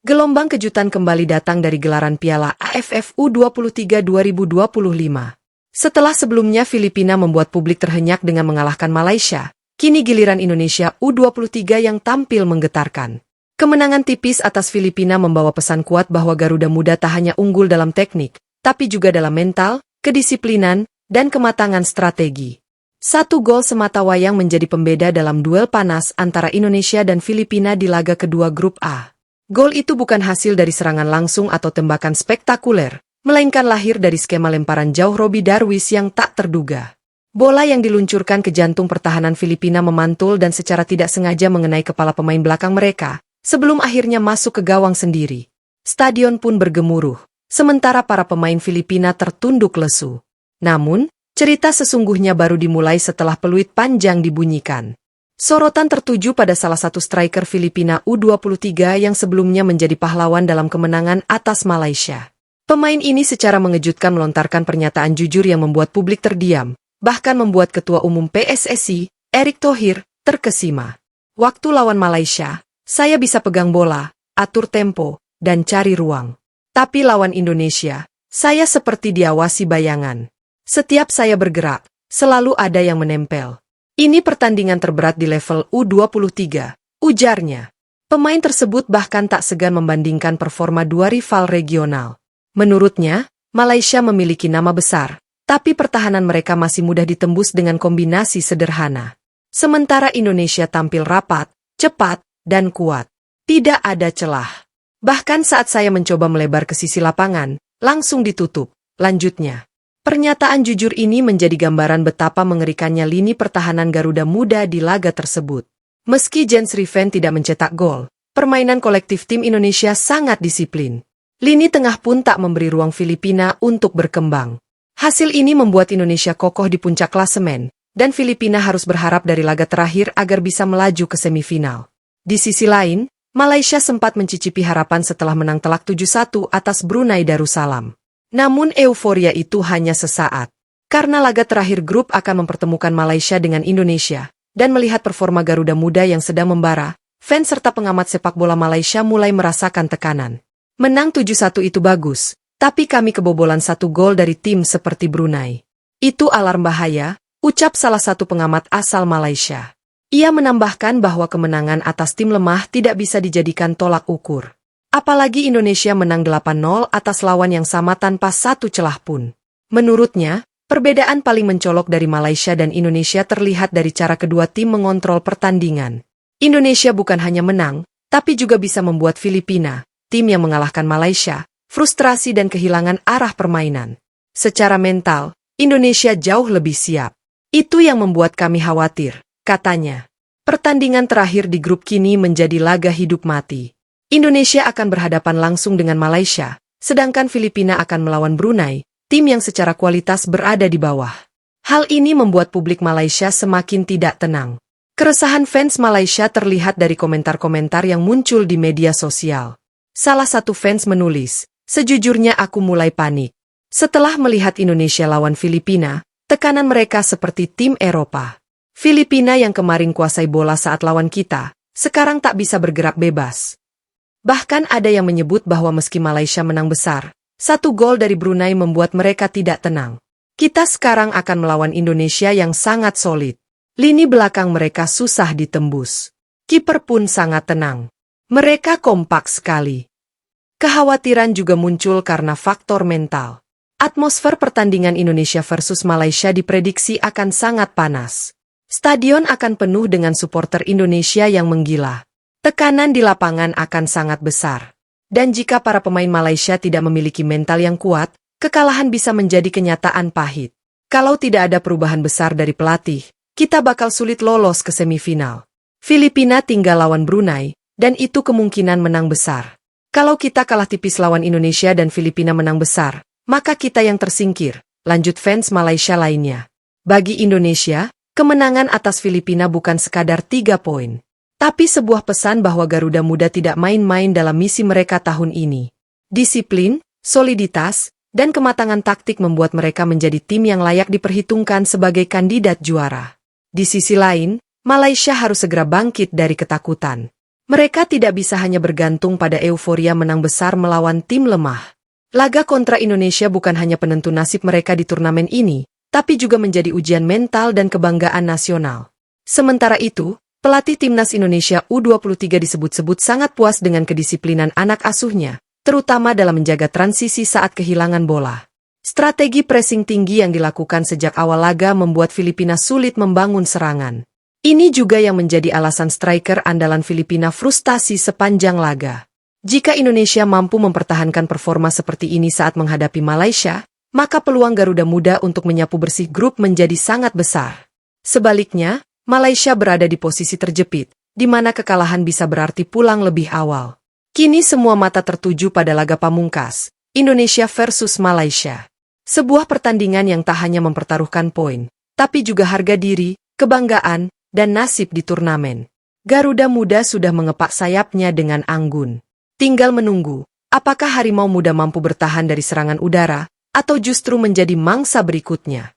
Gelombang kejutan kembali datang dari gelaran Piala AFF U23 2025. Setelah sebelumnya Filipina membuat publik terhenyak dengan mengalahkan Malaysia, kini giliran Indonesia U23 yang tampil menggetarkan. Kemenangan tipis atas Filipina membawa pesan kuat bahwa Garuda Muda tak hanya unggul dalam teknik, tapi juga dalam mental, kedisiplinan, dan kematangan strategi. Satu gol semata wayang menjadi pembeda dalam duel panas antara Indonesia dan Filipina di laga kedua Grup A. Gol itu bukan hasil dari serangan langsung atau tembakan spektakuler, melainkan lahir dari skema lemparan jauh Robby Darwish yang tak terduga. Bola yang diluncurkan ke jantung pertahanan Filipina memantul dan secara tidak sengaja mengenai kepala pemain belakang mereka, sebelum akhirnya masuk ke gawang sendiri. Stadion pun bergemuruh, sementara para pemain Filipina tertunduk lesu. Namun, cerita sesungguhnya baru dimulai setelah peluit panjang dibunyikan. Sorotan tertuju pada salah satu striker Filipina U23 yang sebelumnya menjadi pahlawan dalam kemenangan atas Malaysia. Pemain ini secara mengejutkan melontarkan pernyataan jujur yang membuat publik terdiam, bahkan membuat Ketua Umum PSSI, Erick Thohir, terkesima. Waktu lawan Malaysia, saya bisa pegang bola, atur tempo, dan cari ruang. Tapi lawan Indonesia, saya seperti diawasi bayangan. Setiap saya bergerak, selalu ada yang menempel. Ini pertandingan terberat di level U23, ujarnya. Pemain tersebut bahkan tak segan membandingkan performa dua rival regional. Menurutnya, Malaysia memiliki nama besar, tapi pertahanan mereka masih mudah ditembus dengan kombinasi sederhana. Sementara Indonesia tampil rapat, cepat, dan kuat. Tidak ada celah. Bahkan saat saya mencoba melebar ke sisi lapangan, langsung ditutup, lanjutnya. Pernyataan jujur ini menjadi gambaran betapa mengerikannya lini pertahanan Garuda Muda di laga tersebut. Meski Jens Riven tidak mencetak gol, permainan kolektif tim Indonesia sangat disiplin. Lini tengah pun tak memberi ruang Filipina untuk berkembang. Hasil ini membuat Indonesia kokoh di puncak klasemen, dan Filipina harus berharap dari laga terakhir agar bisa melaju ke semifinal. Di sisi lain, Malaysia sempat mencicipi harapan setelah menang telak 7-1 atas Brunei Darussalam. Namun euforia itu hanya sesaat. Karena laga terakhir grup akan mempertemukan Malaysia dengan Indonesia, dan melihat performa Garuda Muda yang sedang membara, fans serta pengamat sepak bola Malaysia mulai merasakan tekanan. Menang 7-1 itu bagus, tapi kami kebobolan satu gol dari tim seperti Brunei. Itu alarm bahaya, ucap salah satu pengamat asal Malaysia. Ia menambahkan bahwa kemenangan atas tim lemah tidak bisa dijadikan tolak ukur. Apalagi Indonesia menang 8-0 atas lawan yang sama tanpa satu celah pun. Menurutnya, perbedaan paling mencolok dari Malaysia dan Indonesia terlihat dari cara kedua tim mengontrol pertandingan. Indonesia bukan hanya menang, tapi juga bisa membuat Filipina, tim yang mengalahkan Malaysia, frustrasi dan kehilangan arah permainan. Secara mental, Indonesia jauh lebih siap. Itu yang membuat kami khawatir, katanya. Pertandingan terakhir di grup kini menjadi laga hidup mati. Indonesia akan berhadapan langsung dengan Malaysia, sedangkan Filipina akan melawan Brunei, tim yang secara kualitas berada di bawah. Hal ini membuat publik Malaysia semakin tidak tenang. Keresahan fans Malaysia terlihat dari komentar-komentar yang muncul di media sosial. Salah satu fans menulis, "Sejujurnya aku mulai panik. Setelah melihat Indonesia lawan Filipina, tekanan mereka seperti tim Eropa. Filipina yang kemarin kuasai bola saat lawan kita, sekarang tak bisa bergerak bebas." Bahkan ada yang menyebut bahwa meski Malaysia menang besar, satu gol dari Brunei membuat mereka tidak tenang. Kita sekarang akan melawan Indonesia yang sangat solid. Lini belakang mereka susah ditembus. Kiper pun sangat tenang. Mereka kompak sekali. Kekhawatiran juga muncul karena faktor mental. Atmosfer pertandingan Indonesia versus Malaysia diprediksi akan sangat panas. Stadion akan penuh dengan supporter Indonesia yang menggila. Tekanan di lapangan akan sangat besar. Dan jika para pemain Malaysia tidak memiliki mental yang kuat, kekalahan bisa menjadi kenyataan pahit. Kalau tidak ada perubahan besar dari pelatih, kita bakal sulit lolos ke semifinal. Filipina tinggal lawan Brunei, dan itu kemungkinan menang besar. Kalau kita kalah tipis lawan Indonesia dan Filipina menang besar, maka kita yang tersingkir, lanjut fans Malaysia lainnya. Bagi Indonesia, kemenangan atas Filipina bukan sekadar 3 poin. Tapi sebuah pesan bahwa Garuda Muda tidak main-main dalam misi mereka tahun ini. Disiplin, soliditas, dan kematangan taktik membuat mereka menjadi tim yang layak diperhitungkan sebagai kandidat juara. Di sisi lain, Malaysia harus segera bangkit dari ketakutan. Mereka tidak bisa hanya bergantung pada euforia menang besar melawan tim lemah. Laga kontra Indonesia bukan hanya penentu nasib mereka di turnamen ini, tapi juga menjadi ujian mental dan kebanggaan nasional. Sementara itu, pelatih timnas Indonesia U23 disebut-sebut sangat puas dengan kedisiplinan anak asuhnya, terutama dalam menjaga transisi saat kehilangan bola. Strategi pressing tinggi yang dilakukan sejak awal laga membuat Filipina sulit membangun serangan. Ini juga yang menjadi alasan striker andalan Filipina frustasi sepanjang laga. Jika Indonesia mampu mempertahankan performa seperti ini saat menghadapi Malaysia, maka peluang Garuda Muda untuk menyapu bersih grup menjadi sangat besar. Sebaliknya, Malaysia berada di posisi terjepit, di mana kekalahan bisa berarti pulang lebih awal. Kini semua mata tertuju pada laga pamungkas, Indonesia versus Malaysia. Sebuah pertandingan yang tak hanya mempertaruhkan poin, tapi juga harga diri, kebanggaan, dan nasib di turnamen. Garuda Muda sudah mengepak sayapnya dengan anggun. Tinggal menunggu, apakah Harimau Muda mampu bertahan dari serangan udara, atau justru menjadi mangsa berikutnya.